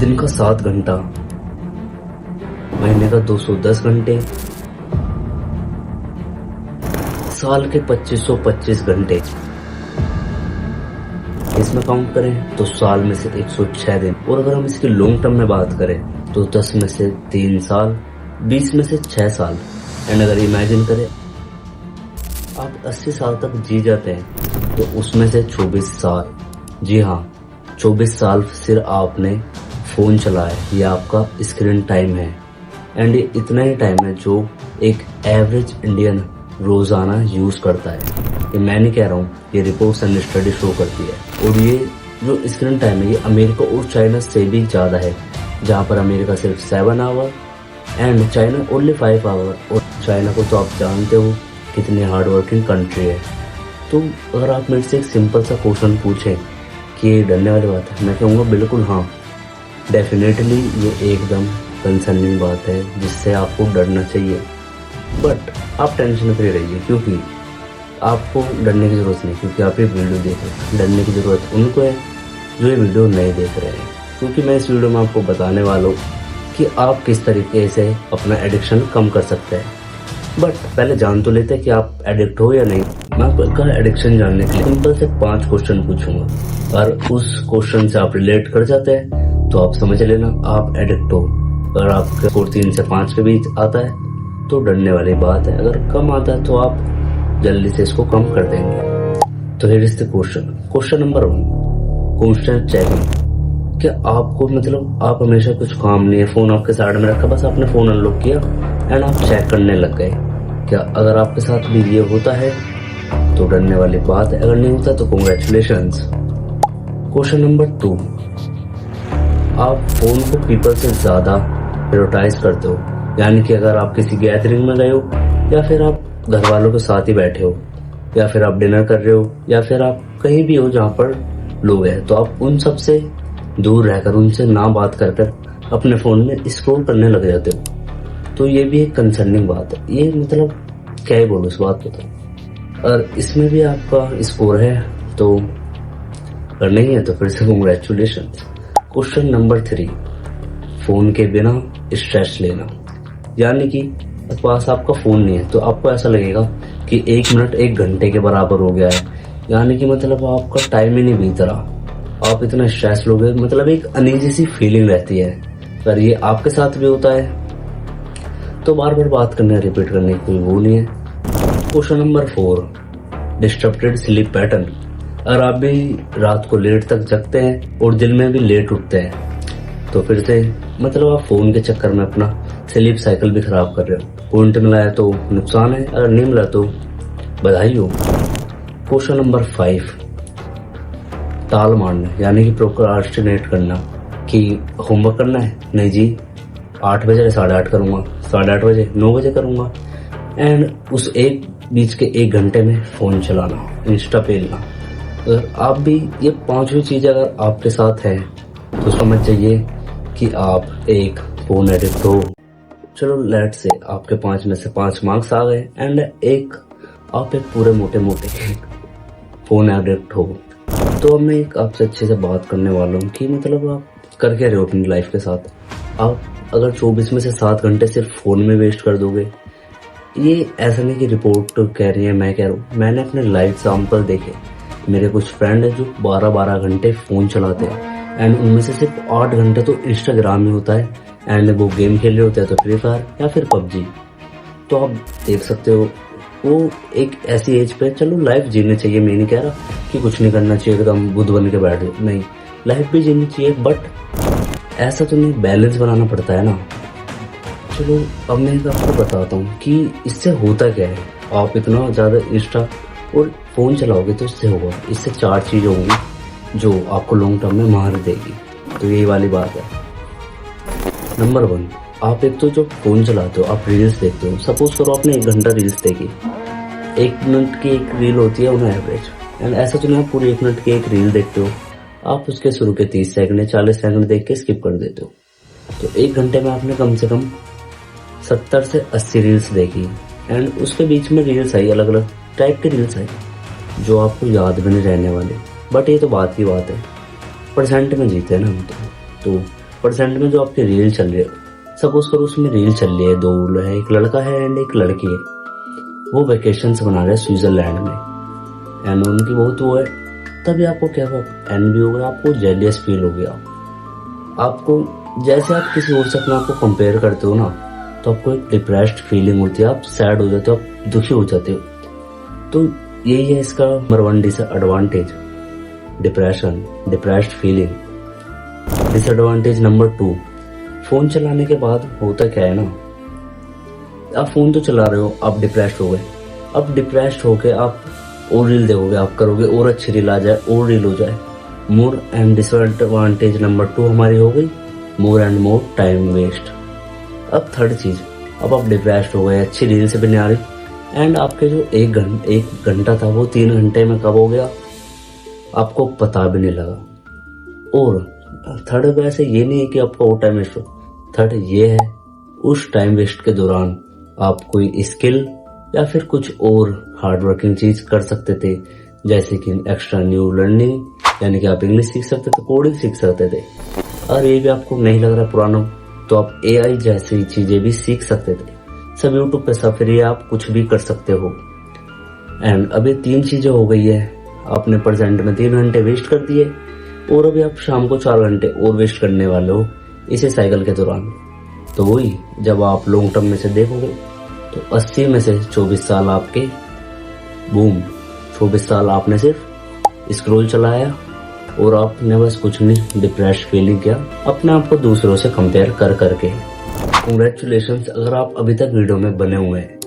दिन का 7 घंटा, महीने का 210 घंटे, साल के 2525 घंटे। इसमें काउंट करें तो साल में से 106 दिन। और अगर हम इसकी लॉन्ग टर्म में बात करें तो 10 में से 3 साल, 20 में से 6 साल। एंड अगर इमेजिन करें आप 80 साल तक जी जाते हैं तो उसमें से 24 साल, जी हाँ 24 साल सिर्फ आपने फोन चलाया, ये आपका स्क्रीन टाइम है। एंड ये इतना ही टाइम है जो एक एवरेज इंडियन रोजाना यूज करता है। ये मैं नहीं कह रहा हूँ, ये रिपोर्ट्स एंड स्टडी शो करती है। और ये जो स्क्रीन टाइम है ये अमेरिका और चाइना से भी ज़्यादा है, जहाँ पर अमेरिका सिर्फ 7 hour and China only 5 hour. और चाइना को तो आप जानते हो कितनी हार्ड वर्किंग कंट्री है। तो अगर आप मेरे से एक सिंपल सा क्वेश्चन पूछें कि ये डरने वाली बात है, मैं कहूँगा बिल्कुल हाँ, डेफिनेटली ये एकदम कंसर्निंग बात है जिससे आपको डरना चाहिए। बट आप टेंशन फ्री रहिए, क्योंकि आपको डरने की ज़रूरत नहीं, क्योंकि आप ये वीडियो देख रहे हैं। डरने की ज़रूरत उनको है जो ये वीडियो नहीं देख रहे हैं, क्योंकि मैं इस वीडियो में आपको बताने वाला हूँ कि आप किस तरीके से अपना एडिक्शन कम कर सकते हैं। बट पहले जान तो लेते हैं कि आप एडिक्ट हो या नहीं। मैं आपका एडिक्शन जानने के लिए सिंपल से 5 क्वेश्चन पूछूंगा। अगर उस क्वेश्चन से आप रिलेट कर जाते हैं तो आप समझ लेना आप एडिक्ट हो। अगर आपका स्कोर 3 से 5 के बीच आता है तो डरने वाली बात है। अगर कम आता है तो आप जल्दी से इसको कम कर देंगे। तो here is the question number 1, constant checking. क्या आपको मतलब आप हमेशा कुछ काम नहीं है, फोन आपके साइड में रखा, बस आपने फोन अनलॉक किया एंड आप चेक करने लग गए। क्या अगर आपके साथ भी ये होता है तो डरने वाली बात है। अगर नहीं होता तो कॉन्ग्रेचुलेशंस। क्वेश्चन नंबर 2, आप फोन को पीपल से ज्यादा प्रायोरिटाइज करते हो। यानी कि अगर आप किसी गैदरिंग में गए हो, या फिर आप घर वालों के साथ ही बैठे हो, या फिर आप डिनर कर रहे हो, या फिर आप कहीं भी हो जहाँ पर लोग हैं, तो आप उन सब से दूर रहकर, उनसे ना बात कर कर अपने फोन में स्क्रॉल करने लग जाते हो। तो ये भी एक कंसर्निंग बात है। ये मतलब क्या ही बोलूं इस बात को। तो और इसमें भी आपका स्कोर है, तो अगर नहीं है तो फिर से कॉन्ग्रेचुलेशन। क्वेश्चन नंबर 3, फोन के बिना स्ट्रेस लेना। यानी कि पास आपका फोन नहीं है तो आपको ऐसा लगेगा कि 1 मिनट 1 घंटे के बराबर हो गया है। यानी कि मतलब आपका टाइम ही नहीं बीत रहा, आप इतना स्ट्रेस लोगे, मतलब एक अनईजी सी फीलिंग रहती है। अगर ये आपके साथ भी होता है तो बार बार बात करने, रिपीट करने की कोई वो नहीं है। Question number 4, disturbed sleep pattern. अगर आप भी रात को लेट तक जगते हैं और दिन में भी लेट उठते हैं तो फिर से मतलब आप फोन के चक्कर में अपना स्लीप साइकिल भी खराब कर रहे हो। पॉइंट मिला है तो नुकसान है, अगर नहीं मिला तो बधाई हो। क्वेश्चन नंबर 5, टाल मारना, यानी कि प्रोक्रास्टिनेट करना। कि होमवर्क करना है, नहीं जी 8 बजे 8:30 करूंगा, 8:30 बजे 9 बजे करूंगा। एंड उस एक बीच के 1 घंटे में फोन चलाना, इंस्टा पेलना। अगर आप भी ये 5वीं चीज अगर आपके साथ है तो समझ जाइए कि आप एक फोन एडिक्ट हो। चलो लेट से आपके 5 में से 5 मार्क्स आ गए एंड आप एक पूरे मोटे फोन एडिक्ट हो। तो अब मैं एक आपसे अच्छे से बात करने वाला हूँ कि मतलब आप कर क्या रहे हो अपनी लाइफ के साथ। आप अगर 24 में से 7 घंटे सिर्फ फोन में वेस्ट कर दोगे, ये ऐसा नहीं कि रिपोर्ट कह रही है, मैं कह रहा हूँ, मैंने अपने लाइव एग्जाम्पल देखे। मेरे कुछ फ्रेंड है जो 12-12 घंटे फोन चलाते हैं एंड उनमें से सिर्फ 8 घंटे तो इंस्टाग्राम में होता है एंड वो गेम खेल रहे होते हैं, तो फ्री फायर या फिर पबजी। तो आप देख सकते हो वो एक ऐसी एज पे, चलो लाइफ जीनी चाहिए, मैं नहीं कह रहा कि कुछ नहीं करना चाहिए एकदम बुद्ध बन के बैठ जाओ, नहीं, लाइफ भी जीनी चाहिए, बट ऐसा तो नहीं, बैलेंस बनाना पड़ता है ना। चलो अब मैं आपको बताता हूँ कि इससे होता क्या है। आप इतना ज़्यादा इंस्टा और फ़ोन चलाओगे तो इससे होगा, इससे 4 चीज़ होंगी जो आपको लॉन्ग टर्म में मार देगी। तो यही वाली बात है। नंबर 1, आप एक तो जो फ़ोन चलाते हो, आप रील्स देखते हो। सपोज करो आपने 1 घंटा रील्स देखी, 1 मिनट की एक रील होती है ऑन एवरेज, एंड ऐसा तो नहीं आप पूरी 1 मिनट की एक रील देखते हो, आप उसके शुरू के 30 सेकंड या 40 सेकंड देख के स्किप कर देते हो। तो 1 घंटे में आपने कम से कम 70 से 80 रील्स देखी एंड उसके बीच में रील्स आई, अलग अलग टाइप के रील्स आई जो आपको याद भी नहीं रहने वाले। बट ये तो बात की बात है, परसेंट में जीते हैं ना हम तो प्रेजेंट में जो आपकी रील चल रही है, सपोज करो उसमें रील चल रही है, दो है, एक लड़का है एंड एक लड़की है, वो वेकेशन बना रहे हैं स्विट्जरलैंड में एंड उनकी बहुत वो है। तभी आपको क्या हुआ, एनवी हो गया, आपको जेलियस फील हो गया। आपको जैसे आप किसी और से अपने आप को कंपेयर करते हो ना, तो आपको एक डिप्रेस्ड फीलिंग होती है, आप सैड हो जाते हो, आप दुखी हो जाते हो। तो यही है इसका number 1 disadvantage, depression, depressed feeling. Disadvantage number 2, phone चलाने के बाद होता क्या है ना, आप फोन तो चला रहे हो, आप डिप्रेस्ड हो गए। अब डिप्रेस्ड होके आप और रील देखोगे, आप करोगे और अच्छी रील आ जाए, और रील हो जाए। मोर एंड डिसएडवांटेज नंबर 2 हमारी हो गई, more and more time waste. अब थर्ड चीज, अब आप डिप्रेस्ड हो गए, अच्छी रील से भी नहीं आ रही एंड आपके जो एक घंटा था वो 3 घंटे में कब हो गया आपको पता भी नहीं लगा। और थर्ड वैसे ये नहीं है कि आपका वो टाइम वेस्ट हो, थर्ड ये है उस टाइम वेस्ट के दौरान आप कोई स्किल या फिर कुछ और हार्ड वर्किंग चीज कर सकते थे, जैसे कि एक्स्ट्रा न्यू लर्निंग, यानी कि आप इंग्लिश सीख सकते थे, कोडिंग सीख सकते थे। और ये भी आपको नहीं लग रहा पुराना, तो आप एआई जैसी चीजें भी सीख सकते थे। सब यूट्यूब पे सब फ्री है, आप कुछ भी कर सकते हो। एंड अभी 3 चीजें हो गई है, आपने प्रेजेंट में 3 घंटे वेस्ट कर दिए और अभी आप शाम को 4 घंटे और वेस्ट करने वाले हो इसी साइकिल के दौरान। तो वही जब आप लॉन्ग टर्म में से देखोगे तो 80 में से 24 साल आपके बूम, 24 साल आपने सिर्फ स्क्रॉल चलाया और आपने बस कुछ नहीं डिप्रेस्ड फीलिंग किया अपने आप को दूसरों से कंपेयर कर करके। कांग्रेचुलेशंस अगर आप अभी तक वीडियो में बने हुए हैं,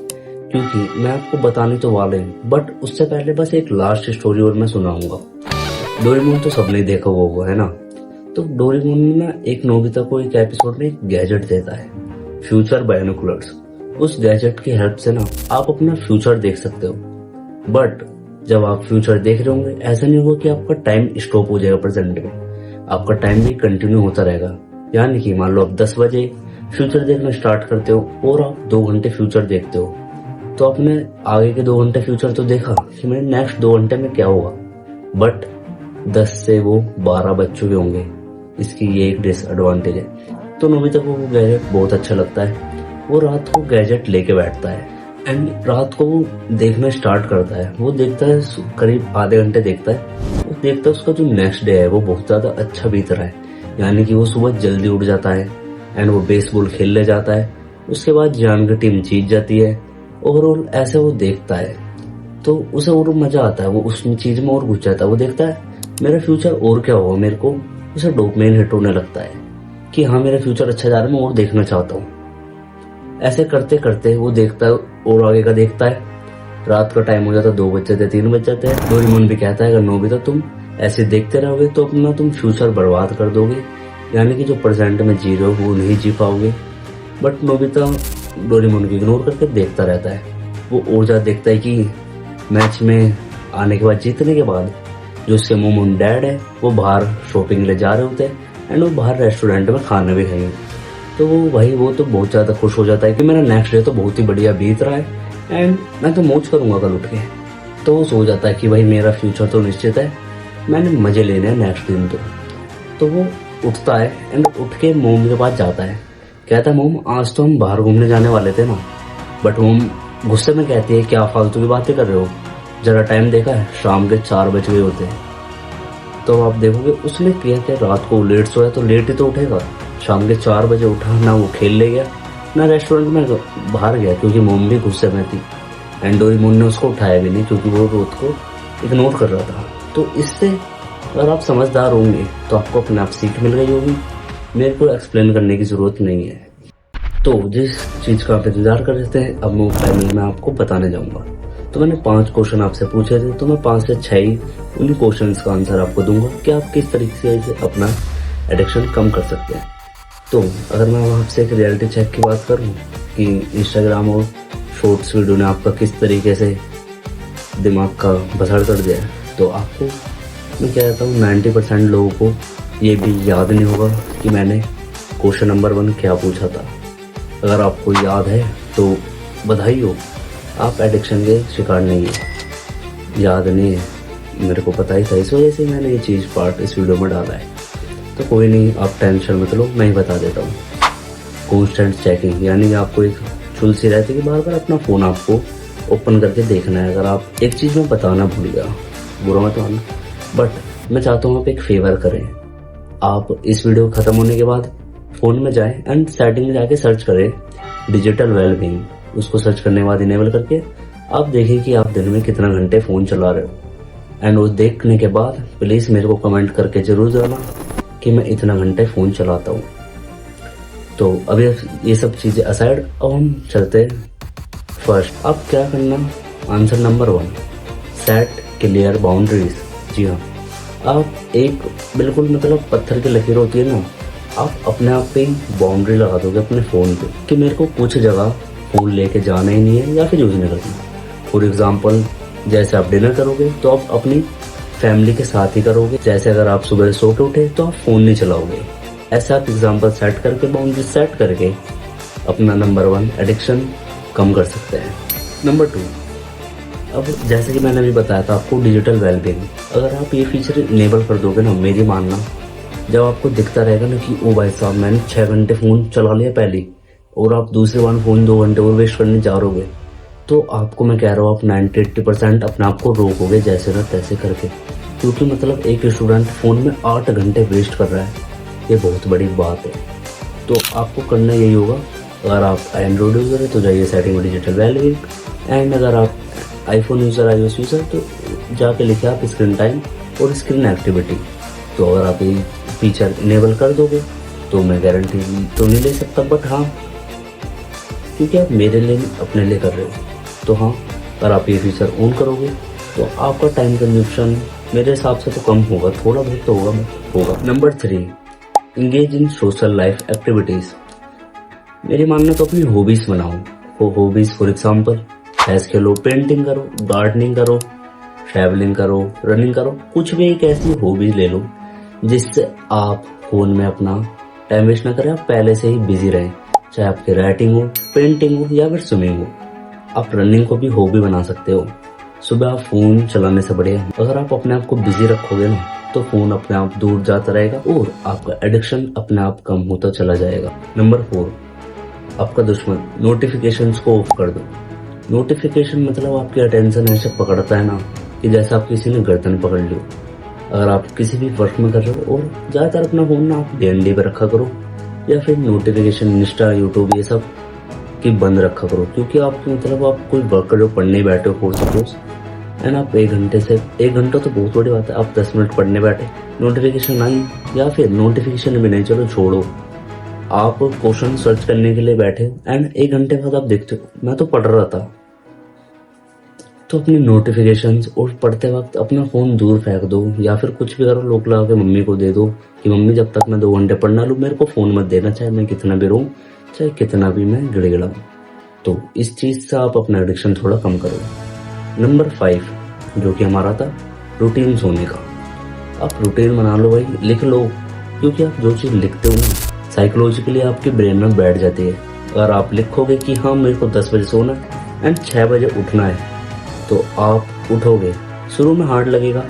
क्योंकि मैं आपको बताने तो वाले हूँ, बट उससे पहले बस एक लास्ट स्टोरी और मैं सुनाऊंगा। डोरेमोन तो सबने देखा होगा है ना। तो डोरेमोन में ना एक नोबिता को एक एपिसोड में एक गैजेट देता है, फ्यूचर बायनोकुलर्स। उस गैजेट की हेल्प से ना आप अपना फ्यूचर देख सकते हो। बट जब आप फ्यूचर देख रहे होंगे, ऐसा नहीं होगा कि आपका टाइम स्टॉप हो जाएगा प्रेजेंट में, आपका टाइम भी कंटिन्यू होता रहेगा। यानी कि मान लो आप 10 बजे फ्यूचर देखना स्टार्ट करते हो और आप 2 घंटे फ्यूचर देखते हो, तो आपने आगे के 2 घंटे फ्यूचर तो देखा कि मेरे नेक्स्ट 2 घंटे में क्या होगा, बट 10 से वो 12 बज चुके होंगे। इसकी ये एक डिसएडवांटेज है। तो नोबिता को वो गैजेट बहुत अच्छा लगता है, वो रात को गैजेट लेके बैठता है एंड रात को वो देखना स्टार्ट करता है। वो देखता है, करीब आधे घंटे देखता है, वो देखता है उसका जो नेक्स्ट डे है वो बहुत ज्यादा अच्छा बीत रहा है। यानी कि वो सुबह जल्दी उठ जाता है एंड वो बेसबॉल खेलने जाता है, उसके बाद जान की टीम जीत जाती है। ओवरऑल ऐसे वो देखता है तो उसे और मजा आता है, वो उस चीज में और घुस जाता है। वो देखता है मेरा फ्यूचर और क्या होगा, मेरे को उसे डोपामाइन हिट होने लगता है कि हाँ मेरा फ्यूचर अच्छा जा रहा है, मैं और देखना चाहता हूँ। ऐसे करते करते वो देखता है और आगे का देखता है, रात का टाइम हो जाता है, 2 बज जाते, 3 बज जाते हैं। डोरेमोन भी कहता है अगर नोबिता तुम ऐसे देखते रहोगे तो अपना तुम फ्यूचर बर्बाद कर दोगे, यानी कि जो प्रेजेंट में जी रहे हो वो नहीं जी पाओगे। बट नोबिता डोरेमोन को इग्नोर करके देखता रहता है। वो और ज्यादा देखता है कि मैच में आने के बाद, जीतने के बाद, जो उसके मॉम और डैड है वो बाहर शॉपिंग ले जा रहे होते हैं एंड वो बाहर रेस्टोरेंट में खाना भी खाएंगे। तो वो तो बहुत ज्यादा खुश हो जाता है कि मेरा नेक्स्ट डे तो बहुत ही बढ़िया बीत रहा है एंड मैं तो मौज करूंगा कल उठ के। तो वो सो जाता है कि भाई मेरा फ्यूचर तो निश्चित है, मैंने मजे लेने हैं नेक्स्ट दिन। तो वो उठता है एंड उठ के मोम के पास जाता है, कहता है मोम आज तो हम बाहर घूमने जाने वाले थे ना। बट मोम गुस्से में कहती है क्या फालतू की बातें कर रहे हो, जरा टाइम देखा है, शाम के 4 बज गए होते हैं। तो आप देखोगे उसने किया कि रात को लेट सोया तो लेट ही तो उठेगा। शाम के 4 बजे उठा, ना वो खेलने गया ना रेस्टोरेंट में बाहर गया, क्योंकि मोम भी गुस्से में थी एंड डोरेमोन ने उसको उठाया भी नहीं क्योंकि वो रात को इग्नोर कर रहा था। तो इससे अगर आप समझदार होंगे तो आपको अपने आप सीख मिल गई होगी, मेरे को एक्सप्लेन करने की जरूरत नहीं है। तो जिस चीज का आप इंतजार कर रहे थे अब मैं फाइनल में आपको बताने जाऊंगा। तो मैंने 5 क्वेश्चन आपसे पूछे थे, तो मैं 5 से 6 ही उन्हीं क्वेश्चंस का आंसर आपको दूंगा कि आप किस तरीके से अपना एडिक्शन कम कर सकते हैं। तो अगर मैं आपसे एक रियलिटी चेक की बात करूं कि इंस्टाग्राम और शॉर्ट्स वीडियो ने आपका किस तरीके से दिमाग का बसड़ कर दिया है, तो आपको मैं कहता हूँ 90% लोगों को ये भी याद नहीं होगा कि मैंने क्वेश्चन नंबर 1 क्या पूछा था। अगर आपको याद है तो बधाई हो, आप एडिक्शन के शिकार नहीं है। याद नहीं है, मेरे को पता ही था, इस वजह से मैंने ये चीज़ पार्ट इस वीडियो में डाला है। तो कोई नहीं, आप टेंशन मत लो, मैं ही बता देता हूँ। कॉन्स्टेंट चेकिंग, यानी आपको एक चुल सी रहती है कि बार बार अपना फ़ोन आपको ओपन करके देखना है। अगर आप एक चीज़ में बताना भूल गया, बुरा मत मानना, बट मैं चाहता हूँ आप एक फेवर करें। आप इस वीडियो खत्म होने के बाद फ़ोन में जाएं एंड सेटिंग में जाके सर्च करें डिजिटल वेलबींग। उसको सर्च करने के बाद इनेबल करके आप देखें कि आप दिन में कितना घंटे फ़ोन चला रहे हो। एंड वो देखने के बाद प्लीज़ मेरे को कमेंट करके ज़रूर जाना कि मैं इतना घंटे फ़ोन चलाता हूँ। तो अभी ये सब चीज़ें असाइड, अब हम चलते हैं फर्स्ट। अब क्या करना, answer number 1, set clear boundaries. जी हाँ, आप एक बिल्कुल मतलब पत्थर की लकीर होती है ना, आप अपने आप पे बाउंड्री लगा दोगे अपने फ़ोन पे कि मेरे को कुछ जगह फ़ोन लेके जाना ही नहीं है या फिर यूज़ नहीं करना। फॉर एग्जाम्पल, जैसे आप डिनर करोगे तो आप अपनी फैमिली के साथ ही करोगे। जैसे अगर आप सुबह सो के उठे तो आप फ़ोन नहीं चलाओगे। ऐसा आप एग्जाम्पल सेट करके, बाउंड्री सेट करके अपना नंबर 1 एडिक्शन कम कर सकते हैं। नंबर 2, अब जैसे कि मैंने अभी बताया था आपको डिजिटल वेलबींग, अगर आप ये फीचर इनेबल कर दोगे ना, मेरी मानना, जब आपको दिखता रहेगा ना कि ओ भाई साहब मैंने 6 घंटे फ़ोन चला लिया पहले, और आप दूसरे वन फ़ोन 2 घंटे और वेस्ट करने जा रहोगे, तो आपको मैं कह रहा हूँ आप 90-80% अपने आप को रोकोगे जैसे ना तैसे करके। क्योंकि मतलब एक स्टूडेंट फ़ोन में 8 घंटे वेस्ट कर रहा है, ये बहुत बड़ी बात है। तो आपको करना यही होगा, अगर आप एंड्रॉइड यूज़र है तो जाइए सेटिंग में डिजिटल वेलबींग, एंड अगर आप आईफोन यूज़र, iOS यूज़र, तो जाके लिखे आप स्क्रीन टाइम और स्क्रीन एक्टिविटी। तो अगर आप ये फीचर इनेबल कर दोगे तो मैं गारंटी तो नहीं ले सकता, बट हाँ, क्योंकि आप मेरे लिए अपने लिए कर रहे हो, तो हाँ, अगर आप ये फीचर ऑन करोगे तो आपका टाइम कंजप्शन मेरे हिसाब से तो कम होगा, थोड़ा बहुत तो होगा। Number 3, engage in social life activities. मेरी मानना तो अपनी हॉबीज़ बनाओ। वो hobbies for example chess Khelo, painting करो, गार्डनिंग करो, ट्रैवलिंग करो, रनिंग करो, कुछ भी एक ऐसी हॉबीज ले लो जिससे आप फ़ोन में अपना टाइम वेस्ट ना करें, आप पहले से ही बिजी रहें। चाहे आपकी राइटिंग हो, पेंटिंग हो या फिर स्विमिंग हो। आप रनिंग को भी हॉबी बना सकते हो। सुबह आप फ़ोन चलाने से बढ़िया अगर आप अपने आप को बिजी रखोगे ना, तो फ़ोन अपने आप दूर जाता रहेगा और आपका एडिक्शन अपने आप कम होता चला जाएगा। नंबर 4, आपका दुश्मन, नोटिफिकेशंस को ऑफ कर दो। नोटिफिकेशन मतलब आपकी अटेंशन ऐसे पकड़ता है ना कि जैसे आप किसी ने गर्दन पकड़ ली। अगर आप किसी भी वर्क में कर रहे हो, और ज़्यादातर अपना फ़ोन ना आप डीएनडी पे रखा करो, या फिर नोटिफिकेशन इंस्टा, यूट्यूब, ये सब की बंद रखा करो। क्योंकि आप मतलब आप कोई वर्क कर रहे हो, पढ़ने बैठे हो फॉर सपोज, एंड आप 1 घंटा तो बहुत बड़ी बात है, आप 10 मिनट पढ़ने बैठे, नोटिफिकेशन आई, या फिर नोटिफिकेशन भी नहीं, चलो छोड़ो, आप क्वेश्चन सर्च करने के लिए बैठे एंड 1 घंटे बाद आप देखते हो मैं तो पढ़ रहा था, तो अपनी नोटिफिकेशंस और पढ़ते वक्त अपना फ़ोन दूर फेंक दो, या फिर कुछ भी करो, लॉक लगा के मम्मी को दे दो कि मम्मी जब तक मैं 2 घंटे पढ़ना लूँ मेरे को फ़ोन मत देना, चाहे मैं कितना भी रोऊं, चाहे कितना भी मैं गिड़गिड़ाऊं। तो इस चीज़ से आप अपना एडिक्शन थोड़ा कम करो। नंबर 5, जो कि हमारा था रूटीन सोने का। आप रूटीन बना लो भाई, लिख लो, क्योंकि आप जो चीज़ लिखते हो ना साइकोलॉजिकली आपके ब्रेन में बैठ जाती है। अगर आप लिखोगे कि हाँ मेरे को 10 बजे सोना है एंड 6 बजे उठना है, तो आप उठोगे। शुरू में हार्ड लगेगा,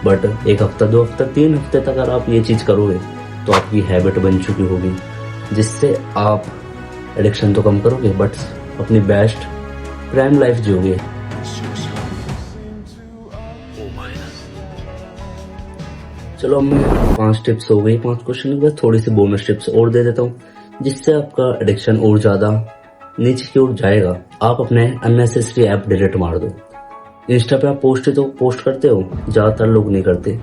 बट 1 हफ्ता, 2 हफ्ता, 3 हफ्ते तक अगर आप ये चीज़ करोगे तो आपकी हैबिट बन चुकी होगी, जिससे आप एडिक्शन तो कम करोगे बट अपनी बेस्ट प्राइम लाइफ जियोगे। चलो अब मैं 5 टिप्स हो गई, 5 क्वेश्चन के बाद थोड़ी सी बोनस टिप्स और दे देता हूँ, जिससे आपका एडिक्शन और ज़्यादा नीचे की ओर जाएगा। आप अपने अननेसेसरी ऐप डिलीट मार दो। इंस्टा पे आप पोस्ट करते हो, ज़्यादातर लोग नहीं करते,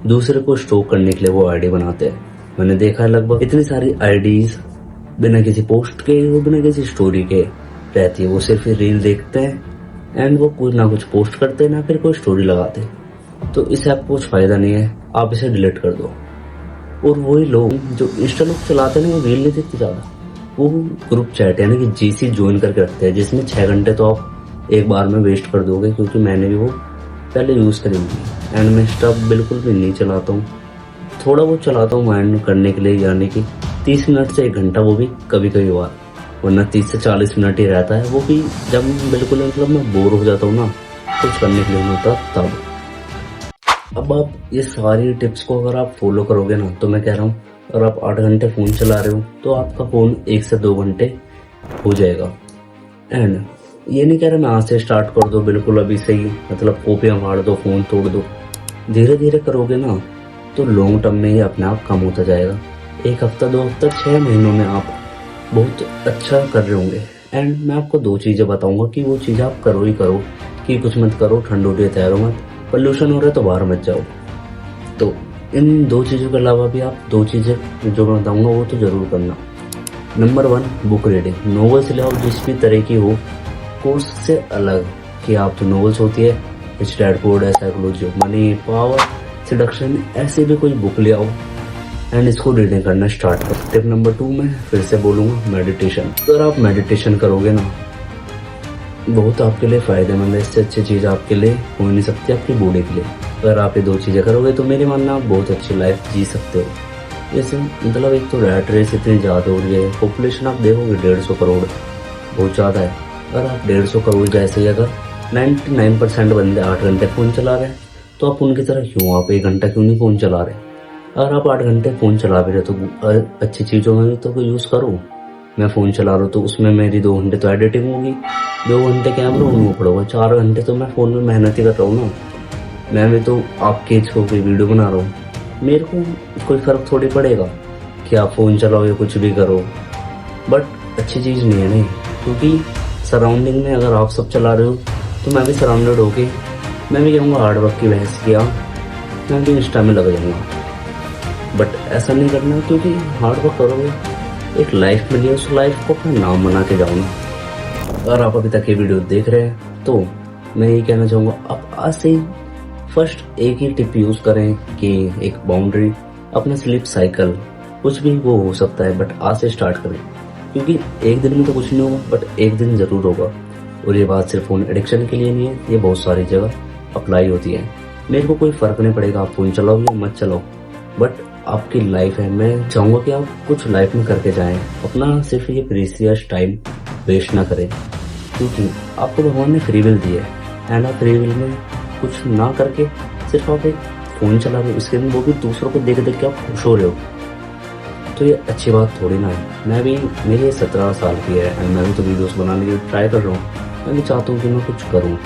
दूसरे को स्टॉक करने के लिए वो आईडी बनाते हैं। मैंने देखा है लगभग इतनी सारी आईडीज बिना किसी पोस्ट के, वो बिना किसी स्टोरी के रहती है, वो सिर्फ रील देखते हैं एंड वो कुछ ना कुछ पोस्ट करते हैं, ना फिर कोई स्टोरी लगाते। तो इस ऐप को कुछ फायदा नहीं है, आप इसे डिलीट कर दो। और वही लोग जो इंस्टा लोग चलाते हैं वो रील नहीं देखते ज़्यादा, वो ग्रुप चैट यानी कि जीसी ज्वाइन करके रखते हैं, जिसमें 6 घंटे तो आप एक बार में वेस्ट कर दोगे। क्योंकि मैंने भी वो पहले यूज़ करी थी एंड मैं इंस्टा बिल्कुल भी नहीं चलाता हूँ, थोड़ा बहुत चलाता हूँ माइंड करने के लिए, यानी कि 30 मिनट से 1 घंटा, वो भी कभी कभी बार, वरना 30 से 40 मिनट ही रहता है, वो भी जब बिल्कुल मतलब मैं बोर हो जाता हूँ ना, कुछ करने के लिए नहीं होता तब। अब अब आप ये सारी टिप्स को अगर आप फॉलो करोगे ना, तो मैं कह रहा हूँ अगर आप 8 घंटे फ़ोन चला रहे हो तो आपका फ़ोन 1 से 2 घंटे हो जाएगा। एंड ये नहीं कह रहा मैं आज से स्टार्ट कर दो बिल्कुल अभी से ही, मतलब कॉपियाँ फाड़ दो, फ़ोन तोड़ दो। धीरे धीरे करोगे ना तो लॉन्ग टर्म में ये अपने आप कम होता जाएगा। 1 हफ्ता, 2 हफ्ता, 6 महीनों में आप बहुत अच्छा कर रहे होंगे। एंड मैं आपको 2 चीज़ें बताऊंगा कि वो चीज़ आप करो ही करो, कि कुछ मत करो, ठंड हो रही है तैयार मत, पोल्यूशन हो रहा है तो बाहर मत जाओ। तो इन 2 चीज़ों के अलावा भी आप 2 चीज़ें जो मैं बताऊंगा वो तो ज़रूर करना। Number 1, book reading. नॉवेल्स ले आओ जिस भी तरह की हो, कोर्स से अलग, कि आप जो नॉवेल्स होती है rich dad poor dad, psychology of money, power, seduction, ऐसे भी कोई बुक ले आओ एंड इसको रीडिंग करना स्टार्ट करो। टिप नंबर 2 में फिर से बोलूँगा, मेडिटेशन। अगर आप मेडिटेशन करोगे ना बहुत आपके लिए फ़ायदेमंद है। इससे अच्छी चीज़ आपके लिए हो नहीं सकती आपकी बॉडी के लिए। अगर आप ये 2 चीज़ें करोगे तो मेरे मानना आप बहुत अच्छी लाइफ जी सकते हो। जैसे मतलब एक तो रैट रेस इतनी ज़्यादा हो रही है, पॉपुलेशन आप देखोगे 150 करोड़, बहुत ज़्यादा है। अगर आप 150 करोड़ जैसे ही अगर 99% बंदे 8 घंटे फ़ोन चला रहे हैं तो आप उनकी तरह क्यों, आप 1 घंटा क्यों नहीं फ़ोन चला रहे? अगर आप 8 घंटे फ़ोन चला भी रहे तो अच्छी चीज़ों में भी तो यूज़ करो। मैं फ़ोन चला रहा हूँ तो उसमें मेरी 2 घंटे तो एडिटिंग होगी, 2 घंटे कैमरा ऑन में पड़ोगा, 4 घंटे तो मैं फ़ोन में मेहनत ही कर रहा हूँ ना। मैं भी तो आपके एज को कोई वीडियो बना रहा हूँ, मेरे को कोई फ़र्क थोड़ी पड़ेगा कि आप फ़ोन चलाओ या कुछ भी करो। बट अच्छी चीज़ नहीं है नहीं, क्योंकि सराउंडिंग में अगर आप सब चला रहे हो तो मैं भी सराउंडेड होके मैं भी कहूँगा हार्ड वर्क की बहस किया, मैं भी इंस्टा में लग जाऊँगा। बट ऐसा नहीं करना, क्योंकि हार्ड वर्क करोगे एक लाइफ मिली है, उस लाइफ को अपना नाम बना के जाओ ना। अगर आप अभी तक ये वीडियो देख रहे हैं तो मैं ये कहना चाहूँगा आप आज से ही फर्स्ट एक ही टिप यूज़ करें कि एक बाउंड्री, अपना स्लीप साइकिल, कुछ भी वो हो सकता है बट आज से स्टार्ट करें। क्योंकि एक दिन में तो कुछ नहीं होगा बट एक दिन ज़रूर होगा। और ये बात सिर्फ फ़ोन एडिक्शन के लिए नहीं है, ये बहुत सारी जगह अप्लाई होती है। मेरे को कोई फ़र्क नहीं पड़ेगा आप फ़ोन चलाओ या मत चलाओ, बट आपकी लाइफ है। मैं चाहूँगा कि आप कुछ लाइफ में करके जाएं, अपना सिर्फ ये प्रीसियस टाइम वेस्ट ना करें, क्योंकि आपको भगवान ने फ्री विल दी है। एंड आप फ्री विल में कुछ ना करके सिर्फ आप एक फ़ोन चला रहे हो, इसके दिन वो भी दूसरों को देख देख के आप खुश हो रहे हो, तो ये अच्छी बात थोड़ी ना है। मैं भी, मेरी 17 साल की है एंड मैं भी तो वीडियोस बनाने की ट्राई कर रहा हूँ। मैं भी चाहता हूँ कि मैं कुछ करूँ,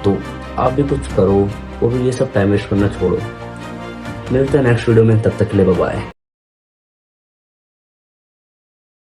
तो आप भी कुछ करो और ये सब टाइम वेस्ट करना छोड़ो। मिलते हैं नेक्स्ट वीडियो में, तब तक के लिए बाय बाय।